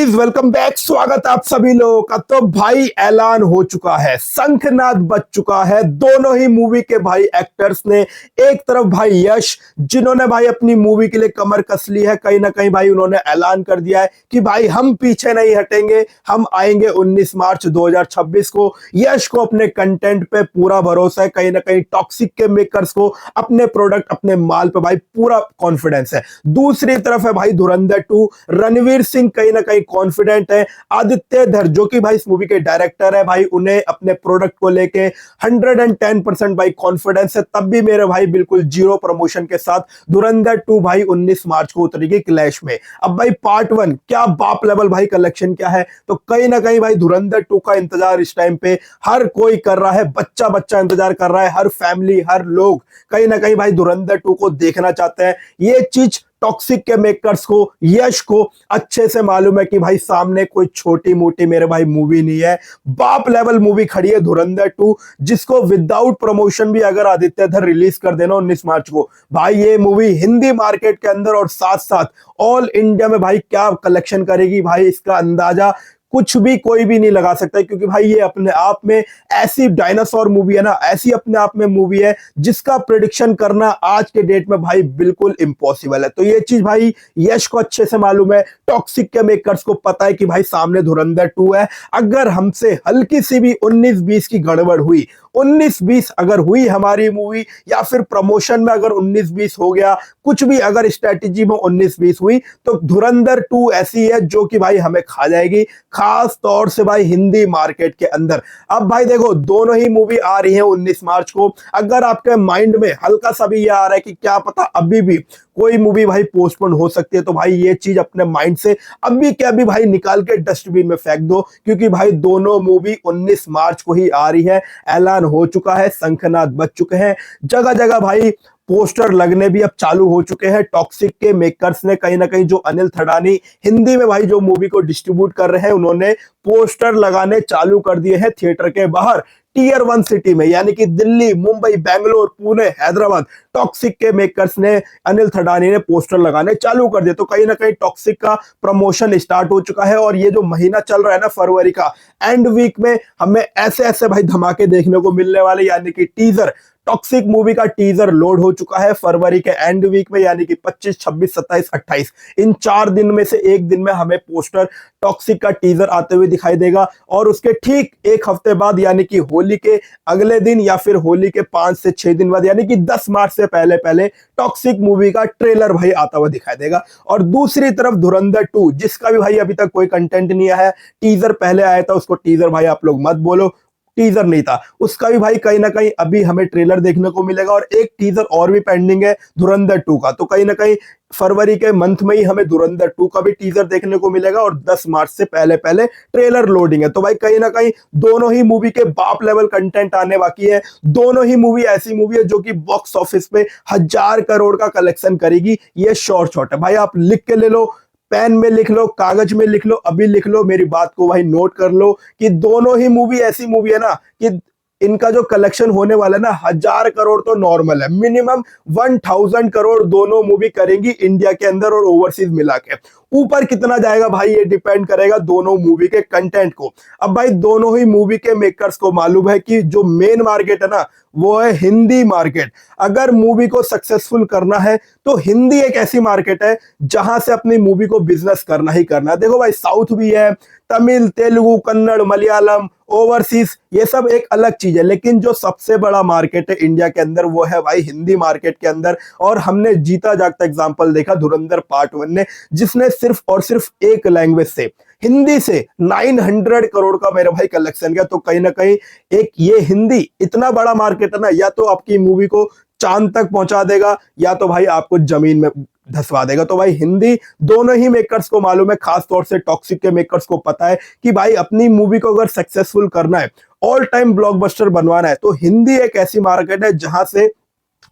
Guys welcome back. स्वागत है आप सभी लोगों का। तो भाई ऐलान हो चुका है, शंखनाद बज चुका है। दोनों ही मूवी के भाई एक्टर्स ने, एक तरफ भाई यश जिन्होंने भाई अपनी मूवी के लिए कमर कस ली है, कहीं ना कहीं भाई उन्होंने ऐलान कर दिया है कि भाई हम पीछे नहीं हटेंगे, हम आएंगे 19 मार्च 2026 को। यश को अपने कंटेंट पे पूरा भरोसा है, कहीं ना कहीं टॉक्सिक के मेकर्स को अपने प्रोडक्ट अपने माल पे भाई पूरा कॉन्फिडेंस है। दूसरी तरफ है भाई धुरंधर 2, रणवीर सिंह कहीं ना कहीं कॉन्फिडेंट है। आदित्य धर जो कि भाई इस मूवी के डायरेक्टर है, भाई उन्हें अपने प्रोडक्ट को लेके 110% भाई कॉन्फिडेंस है। तब भी मेरे भाई बिल्कुल जीरो प्रमोशन के साथ धुरंधर 2 भाई 19 मार्च को उतरेगी क्लैश में। अब भाई पार्ट 1 क्या बाप लेवल भाई कलेक्शन क्या है, तो कहीं ना कहीं भाई धुरंधर 2 का इंतजार इस टाइम पे हर कोई कर रहा है। बच्चा बच्चा इंतजार कर रहा है, हर फैमिली हर लोग कहीं ना कहीं भाई धुरंधर 2 को देखना चाहते हैं। ये चीज टॉक्सिक के मेकर्स को, यश को अच्छे से मालूम है कि भाई सामने कोई छोटी मोटी मेरे भाई मूवी नहीं है, बाप लेवल मूवी खड़ी है धुरंधर 2, जिसको विदाउट प्रमोशन भी अगर आदित्य धर रिलीज कर देना 19 मार्च को, भाई ये मूवी हिंदी मार्केट के अंदर और साथ साथ ऑल इंडिया में भाई क्या कलेक्शन करेगी, भाई इसका अंदाजा कुछ भी कोई भी नहीं लगा सकता। क्योंकि भाई ये अपने आप में ऐसी डायनासोर मूवी है ना, ऐसी अपने आप में मूवी है जिसका प्रेडिक्शन करना आज के डेट में भाई बिल्कुल इम्पॉसिबल है। तो ये चीज भाई यश को अच्छे से मालूम है, टॉक्सिक के मेकर्स को पता है कि भाई सामने धुरंधर 2 है। अगर हमसे हल्की सी भी 19-20 की गड़बड़ हुई, 19-20 अगर हुई हमारी मूवी, या फिर प्रमोशन में अगर 19-20 हो गया, कुछ भी अगर स्ट्रेटेजी में 19-20 हुई, तो धुरंधर 2 ऐसी है जो कि भाई हमें खा जाएगी, खास तौर से भाई हिंदी मार्केट के अंदर। अब भाई देखो दोनों ही मूवी आ रही है 19 मार्च को। अगर आपके माइंड में हल्का सा भी ये आ रहा है कि क्या पता अभी भी कोई मूवी भाई पोस्टपोन हो सकती है, तो भाई ये चीज अपने माइंड से अभी क्या भी भाई निकाल के डस्टबिन में फेंक दो। क्योंकि भाई दोनों मूवी 19 मार्च को ही आ रही है, ऐलान हो चुका है, शंखनाद बज चुके हैं, जगह जगह भाई पोस्टर लगने भी अब चालू हो चुके हैं। टॉक्सिक के मेकर्स ने कहीं ना कहीं, जो अनिल थडानी हिंदी में भाई जो मूवी को डिस्ट्रीब्यूट कर रहे हैं, उन्होंने पोस्टर लगाने चालू कर दिए हैं थिएटर के बाहर। टीयर 1 सिटी में यानी कि दिल्ली, मुंबई, बेंगलोर, पुणे, हैदराबाद, टॉक्सिक के मेकर्स ने, अनिल थडानी ने पोस्टर लगाने चालू कर दिए। तो कहीं ना कहीं टॉक्सिक का प्रमोशन स्टार्ट हो चुका है। और ये जो महीना चल रहा है ना फरवरी का, एंड वीक में हमें ऐसे ऐसे भाई धमाके देखने को मिलने वाले, यानी कि टीजर, टॉक्सिक मूवी का टीजर लोड हो चुका है फरवरी के एंड वीक में, यानी कि 25, 26, 27, 28 इन 4 दिन में से एक दिन में हमें पोस्टर टॉक्सिक का टीजर आते हुए दिखाई देगा। और उसके ठीक एक हफ्ते बाद यानी कि होली के अगले दिन, या फिर होली के 5 से 6 दिन बाद, यानी कि 10 मार्च से पहले पहले टॉक्सिक मूवी का ट्रेलर भाई आता हुआ दिखाई देगा। और दूसरी तरफ धुरंधर 2, जिसका भी भाई अभी तक कोई कंटेंट नहीं आया है, टीजर पहले आया था, उसको टीजर भाई आप लोग मत बोलो, टीजर नहीं था, उसका भी भाई कहीं ना कहीं अभी हमें ट्रेलर देखने को मिलेगा। और एक टीजर और भी पेंडिंग है धुरंधर 2 का। तो कहीं ना कहीं फरवरी के मंथ में ही हमें धुरंधर 2 का भी टीजर देखने को मिलेगा, और 10 मार्च से पहले पहले ट्रेलर लोडिंग है। तो भाई कहीं ना कहीं दोनों ही मूवी के बाप लेवल कंटेंट आने बाकी है। दोनों ही मूवी ऐसी मूवी है जो कि बॉक्स ऑफिस पे 1000 करोड़ का कलेक्शन करेगी, ये शॉर्ट शॉट है भाई। आप लिख के ले लो, पेन में लिख लो, कागज में लिख लो, अभी लिख लो, मेरी बात को भाई नोट कर लो कि दोनों ही मूवी ऐसी मूवी है ना कि इनका जो कलेक्शन होने वाला है ना, 1000 करोड़ तो नॉर्मल है, मिनिमम 1000 करोड़ दोनों मूवी करेंगी इंडिया के अंदर और ओवरसीज मिला के। ऊपर कितना जाएगा भाई ये डिपेंड करेगा दोनों मूवी के कंटेंट को। अब भाई दोनों ही मूवी के मेकर्स को मालूम है कि जो मेन मार्केट है ना वो है हिंदी मार्केट। अगर मूवी को सक्सेसफुल करना है तो हिंदी एक ऐसी मार्केट है जहां से अपनी मूवी को बिजनेस करना ही करना है। देखो भाई साउथ भी है, तमिल, तेलुगु, कन्नड़, मलयालम, ओवरसीज, ये सब एक अलग चीज है, लेकिन जो सबसे बड़ा मार्केट है इंडिया के अंदर वो है भाई हिंदी मार्केट के अंदर। और हमने जीता जागता एग्जांपल देखा धुरंधर पार्ट 1 ने, जिसने सिर्फ और सिर्फ एक लैंग्वेज से, हिंदी से 900 करोड़ का मेरे भाई कलेक्शन किया। तो कहीं ना कहीं एक ये हिंदी इतना बड़ा मार्केट है ना, या तो आपकी मूवी को चांद तक पहुंचा देगा, या तो भाई आपको जमीन में धसवा देगा। तो भाई हिंदी दोनों ही मेकर्स को मालूम है, खास तौर से टॉक्सिक के मेकर्स को पता है कि भाई अपनी मूवी को अगर सक्सेसफुल करना है, ऑल टाइम ब्लॉकबस्टर बनवाना है, तो हिंदी एक ऐसी मार्केट है जहां से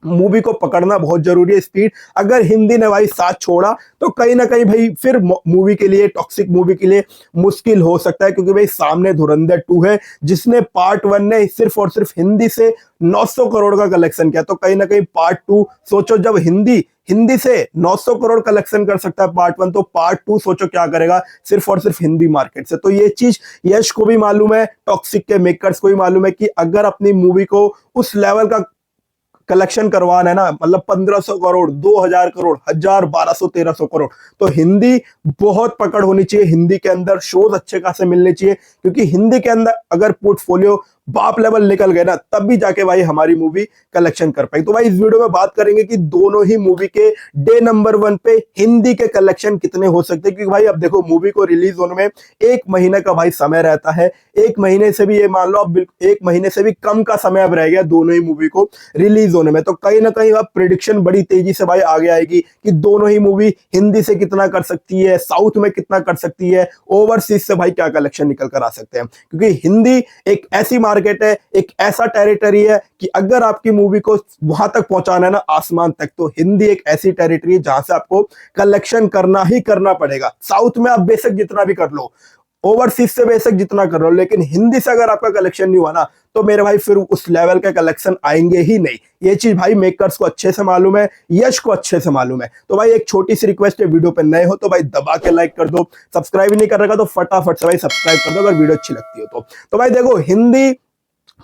मूवी को पकड़ना बहुत जरूरी है, स्पीड। अगर हिंदी ने भाई साथ छोड़ा तो कहीं ना कहीं भाई फिर मूवी के लिए, टॉक्सिक मूवी के लिए मुश्किल हो सकता है, क्योंकि भाई सामने धुरंधर 2 है जिसने पार्ट 1 ने सिर्फ और सिर्फ हिंदी से 900 करोड़ का कलेक्शन किया। तो कहीं ना कहीं पार्ट 2 सोचो, जब हिंदी हिंदी से 900 करोड़ कलेक्शन कर सकता है पार्ट 1, तो पार्ट 2 सोचो क्या करेगा सिर्फ और सिर्फ हिंदी मार्केट से। तो ये चीज यश को भी मालूम है, टॉक्सिक के मेकर्स को भी मालूम है कि अगर अपनी मूवी को उस लेवल का कलेक्शन करवाना है ना, मतलब 1500 करोड़, 2000 करोड़, 1000, 1200, 1300 करोड़, तो हिंदी बहुत पकड़ होनी चाहिए। हिंदी के अंदर शोज अच्छे खासे मिलने चाहिए, क्योंकि हिंदी के अंदर अगर पोर्टफोलियो बाप लेवल निकल गए ना, तब भी जाके भाई हमारी मूवी कलेक्शन कर पाई। तो भाई इस वीडियो में बात करेंगे कि दोनों ही मूवी के डे नंबर 1 पे हिंदी के कलेक्शन कितने हो सकते हैं। क्योंकि भाई अब देखो, मूवी को रिलीज होने में 1 महीने का भाई समय रहता है। 1 महीने से भी, ये मान लो अब 1 महीने से भी कम का समय अब रह गया दोनों ही मूवी को रिलीज होने में। तो कहीं ना कहीं अब प्रिडिक्शन बड़ी तेजी से भाई आगे आएगी कि दोनों ही मूवी हिंदी से कितना कर सकती है, साउथ में कितना कर सकती है, ओवरसीज से भाई क्या कलेक्शन निकल कर आ सकते हैं। क्योंकि हिंदी एक ऐसी मार्केट है, एक ऐसा टेरिटरी है कि अगर आपकी मूवी को वहां तक पहुंचाना है ना, आसमान तक, तो हिंदी एक ऐसी टेरिटरी है जहां से आपको कलेक्शन करना ही करना पड़ेगा। साउथ में आप बेशक जितना भी कर लो, ओवरसीज से बेशक जितना कर लो, लेकिन हिंदी से अगर आपका कलेक्शन नहीं हुआ ना, तो मेरे भाई फिर उस लेवल के कलेक्शन आएंगे ही नहीं। ये चीज भाई मेकर्स को अच्छे से मालूम है, यश को अच्छे से मालूम है। तो भाई एक छोटी सी रिक्वेस्ट है, वीडियो पे नए हो तो भाई दबा के लाइक कर दो, सब्सक्राइब नहीं कर रखा तो फटाफट से भाई सब्सक्राइब कर दो अगर वीडियो अच्छी लगती हो तो भाई देखो, हिंदी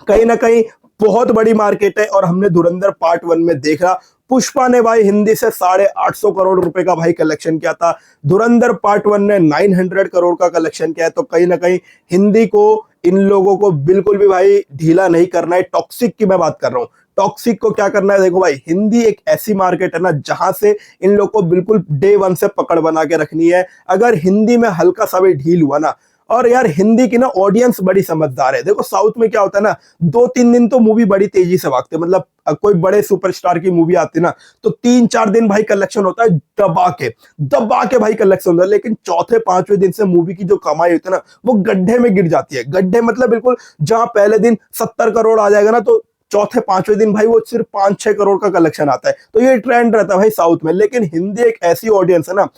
कहीं ना कहीं बहुत बड़ी मार्केट है, और हमने धुरंधर पार्ट 1 में देखा, पुष्पा ने भाई हिंदी से 850 करोड़ रुपए का भाई कलेक्शन किया था, धुरंधर पार्ट 1 ने 900 करोड़ का कलेक्शन किया है। तो कहीं ना कहीं हिंदी को, इन लोगों को बिल्कुल भी भाई ढीला नहीं करना है। टॉक्सिक की मैं बात कर रहा हूँ, टॉक्सिक को क्या करना है, देखो भाई हिंदी एक ऐसी मार्केट है ना जहां से इन लोग को बिल्कुल डे 1 से पकड़ बना के रखनी है। अगर हिंदी में हल्का सा भी ढील हुआ ना, और यार हिंदी की ना ऑडियंस बड़ी समझदार है। देखो साउथ में क्या होता है ना, 2-3 दिन तो मूवी बड़ी तेजी से भागते, मतलब कोई बड़े सुपरस्टार की मूवी आती है ना, तो 3-4 दिन भाई कलेक्शन होता है, दबा के भाई कलेक्शन होता है। लेकिन चौथे 5वें दिन से मूवी की जो कमाई होती है ना, वो गड्ढे में गिर जाती है। गड्ढे मतलब बिल्कुल, जहां पहले दिन 70 करोड़ आ जाएगा ना, तो चौथे 5वें दिन भाई वो सिर्फ 5-6 करोड़ का कलेक्शन आता है। तो ये ट्रेंड रहता है भाई साउथ में। लेकिन हिंदी एक ऐसी ऑडियंस है ना,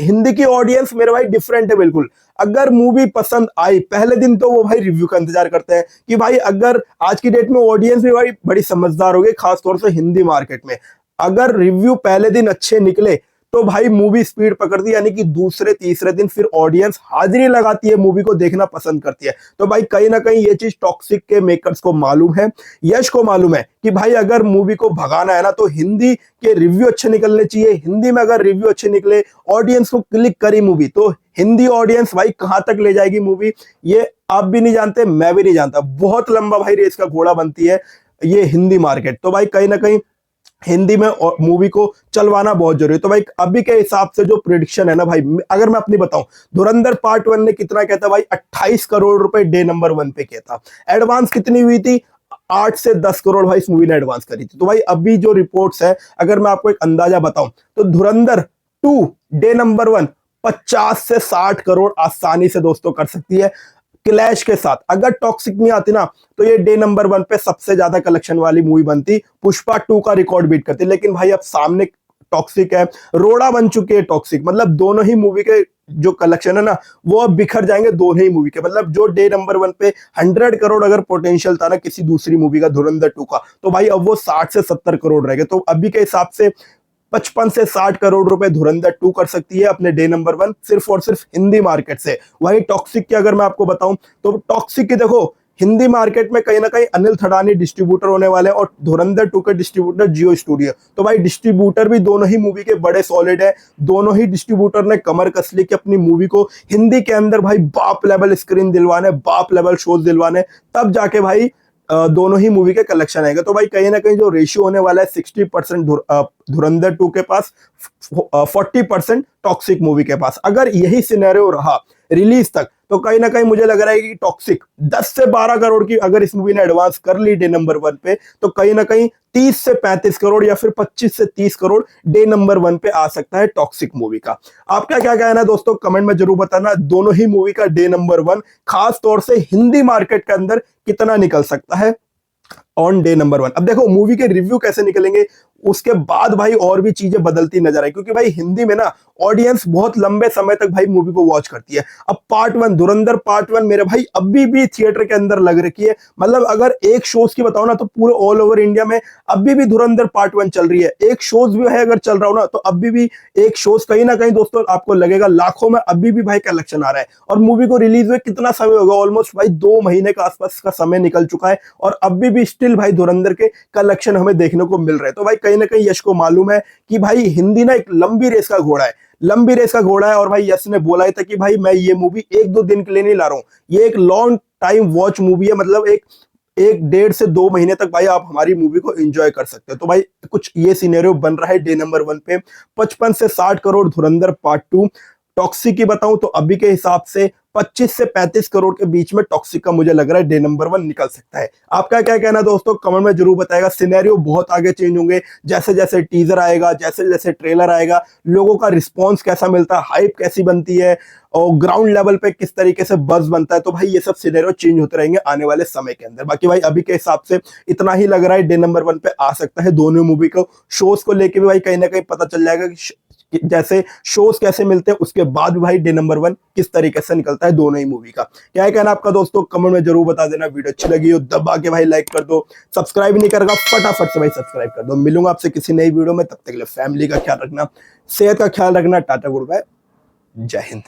हिंदी की ऑडियंस मेरे भाई डिफरेंट है बिल्कुल। अगर मूवी पसंद आई, पहले दिन तो वो भाई रिव्यू का इंतजार करते हैं कि भाई, अगर आज की डेट में ऑडियंस भी भाई बड़ी समझदार हो गई, खासतौर से हिंदी मार्केट में, अगर रिव्यू पहले दिन अच्छे निकले तो भाई मूवी स्पीड पकड़ती है, यानी कि दूसरे तीसरे दिन फिर ऑडियंस हाजिरी लगाती है, मूवी को देखना पसंद करती है। तो भाई कहीं ना कहीं ये चीज टॉक्सिक के मेकर्स को मालूम है, यश को मालूम है कि भाई अगर मूवी को भगाना है ना, तो हिंदी के रिव्यू अच्छे निकलने चाहिए। हिंदी में अगर रिव्यू अच्छे निकले, ऑडियंस को क्लिक करी मूवी, तो हिंदी ऑडियंस भाई कहां तक ले जाएगी मूवी, ये आप भी नहीं जानते, मैं भी नहीं जानता। बहुत लंबा भाई रेस का घोड़ा बनती है ये हिंदी मार्केट। तो भाई कहीं ना कहीं हिंदी में मूवी को चलवाना बहुत जरूरी है। तो भाई अभी के हिसाब से जो प्रिडिक्शन है ना भाई, अगर मैं अपनी बताऊं, धुरंधर पार्ट 1 ने कितना किया था भाई, 28 करोड़ रुपए डे नंबर 1 पे किया था। एडवांस कितनी हुई थी, 8 से 10 करोड़ भाई इस मूवी ने एडवांस करी थी। तो भाई अभी जो रिपोर्ट्स है, अगर मैं आपको एक अंदाजा बताऊं, तो धुरंधर 2 डे नंबर 1 50 से 60 करोड़ आसानी से दोस्तों कर सकती है क्लैश के साथ। अगर टॉक्सिक नहीं आती ना, तो ये डे नंबर 1 पे सबसे ज्यादा कलेक्शन वाली मूवी बनती, पुष्पा 2 का रिकॉर्ड बीट करती। लेकिन भाई अब सामने टॉक्सिक है, रोड़ा बन चुकी है टॉक्सिक, मतलब दोनों ही मूवी के जो कलेक्शन है ना, वो अब बिखर जाएंगे दोनों ही मूवी के। मतलब जो डे नंबर 1 पे 100 करोड़ अगर पोटेंशियल था ना किसी दूसरी मूवी का, धुरंधर 2 का, तो भाई अब वो 60 से 70 करोड़ रह गए। तो अभी के हिसाब से 55 से 60 करोड़ रुपए धुरंधर 2 कर सकती है अपने डे नंबर 1, सिर्फ और सिर्फ हिंदी मार्केट से। वही टॉक्सिक की अगर मैं आपको बताऊं, तो टॉक्सिक की देखो, हिंदी मार्केट में कहीं ना कहीं अनिल थड़ानी डिस्ट्रीब्यूटर होने वाले हैं, और धुरंधर 2 के डिस्ट्रीब्यूटर जियो स्टूडियो। तो भाई डिस्ट्रीब्यूटर भी दोनों ही मूवी के बड़े सॉलिड है। दोनों ही डिस्ट्रीब्यूटर ने कमर कस ली कि अपनी मूवी को हिंदी के अंदर भाई बाप लेवल स्क्रीन दिलवाने, बाप लेवल शोज दिलवाने, तब जाके भाई दोनों ही मूवी के कलेक्शन आएगा। तो भाई कहीं ना कहीं जो रेशियो होने वाला है 60% धुरंधर 2 के पास, 40% टॉक्सिक मूवी के पास। अगर यही सिनेरियो रहा रिलीज तक, तो कहीं ना कहीं मुझे लग रहा है कि टॉक्सिक 10 से 12 करोड़ की अगर इस मूवी ने एडवांस कर ली डे नंबर 1 पे, तो कहीं ना कहीं 30 से 35 करोड़ या फिर 25 से 30 करोड़ डे नंबर 1 पे आ सकता है टॉक्सिक मूवी का। आपका क्या कहना है दोस्तों, कमेंट में जरूर बताना। दोनों ही मूवी का डे नंबर 1 खास तौर से हिंदी मार्केट के अंदर कितना निकल सकता है, ऑन डे नंबर 1। अब देखो मूवी के रिव्यू कैसे निकलेंगे उसके बाद भाई और भी चीजें बदलती नजर आई, क्योंकि भाई हिंदी में ना ऑडियंस बहुत लंबे समय तक भाई मूवी को वॉच करती है। अब पार्ट 1 धुरंधर पार्ट 1 मेरे भाई अभी भी थिएटर के अंदर लग रखी है। मतलब अगर एक शोज की बताओ ना तो पूरे ऑल ओवर इंडिया में अभी भी धुरंधर पार्ट 1 चल रही है। एक शोज भी है अगर चल रहा हो ना तो अभी भी एक शोज कहीं ना कहीं दोस्तों आपको लगेगा लाखों में अभी भी भाई कलेक्शन आ रहा है। और मूवी को रिलीज हुए कितना समय होगा, ऑलमोस्ट भाई 2 महीने का आसपास का समय निकल चुका है और अभी भी स्टिल भाई धुरंधर के कलेक्शन हमें देखने को मिल रहे हैं। तो भाई कहीं ना कहीं यश को मालूम है कि भाई हिंदी ना एक लंबी रेस का घोड़ा है, लंबी रेस का घोड़ा है। और भाई यश ने बोला ही था कि भाई मैं ये मूवी 1-2 दिन के लिए नहीं ला रहा हूं, ये एक लॉन्ग टाइम वॉच मूवी है। मतलब एक 1-1.5 से 2 महीने तक भाई आप हमारी मूवी को एंजॉय कर सकते हो। तो भाई कुछ ये सिनेरियो बन रहा है डे नंबर 1 पे। 55 से 60 करोड़ धुरंधर पार्ट 2। टॉक्सिक की बताऊं तो अभी के हिसाब से 25 से 35 करोड़ के बीच में टॉक्सिक का मुझे लग रहा है डे नंबर 1 निकल सकता है। आपका क्या कहना दोस्तों, कमेंट में जरूर बताएगा। सिनेरियो बहुत आगे चेंज होंगे जैसे जैसे टीजर आएगा, जैसे जैसे ट्रेलर आएगा, लोगों का रिस्पॉन्स कैसा मिलता है, हाइप कैसी बनती है और ग्राउंड लेवल पे किस तरीके से बज बनता है। तो भाई ये सब सिनेरियो चेंज होते रहेंगे आने वाले समय के अंदर। बाकी भाई अभी के हिसाब से इतना ही लग रहा है डे नंबर 1 पे आ सकता है। दोनों मूवी को शोज को लेके भी भाई कहीं ना कहीं पता चल जाएगा कि जैसे शोज कैसे मिलते हैं उसके बाद भी भाई डे नंबर 1 किस तरीके से निकलता है दोनों ही मूवी का। क्या है कहना आपका दोस्तों, कमेंट में जरूर बता देना। वीडियो अच्छी लगी हो दबा के भाई लाइक कर दो, सब्सक्राइब नहीं करेगा फटाफट से भाई सब्सक्राइब कर दो। मिलूंगा आपसे किसी नई वीडियो में, तब तक के लिए फैमिली का ख्याल रखना, सेहत का ख्याल रखना। टाटा गुड बाय, जय हिंद।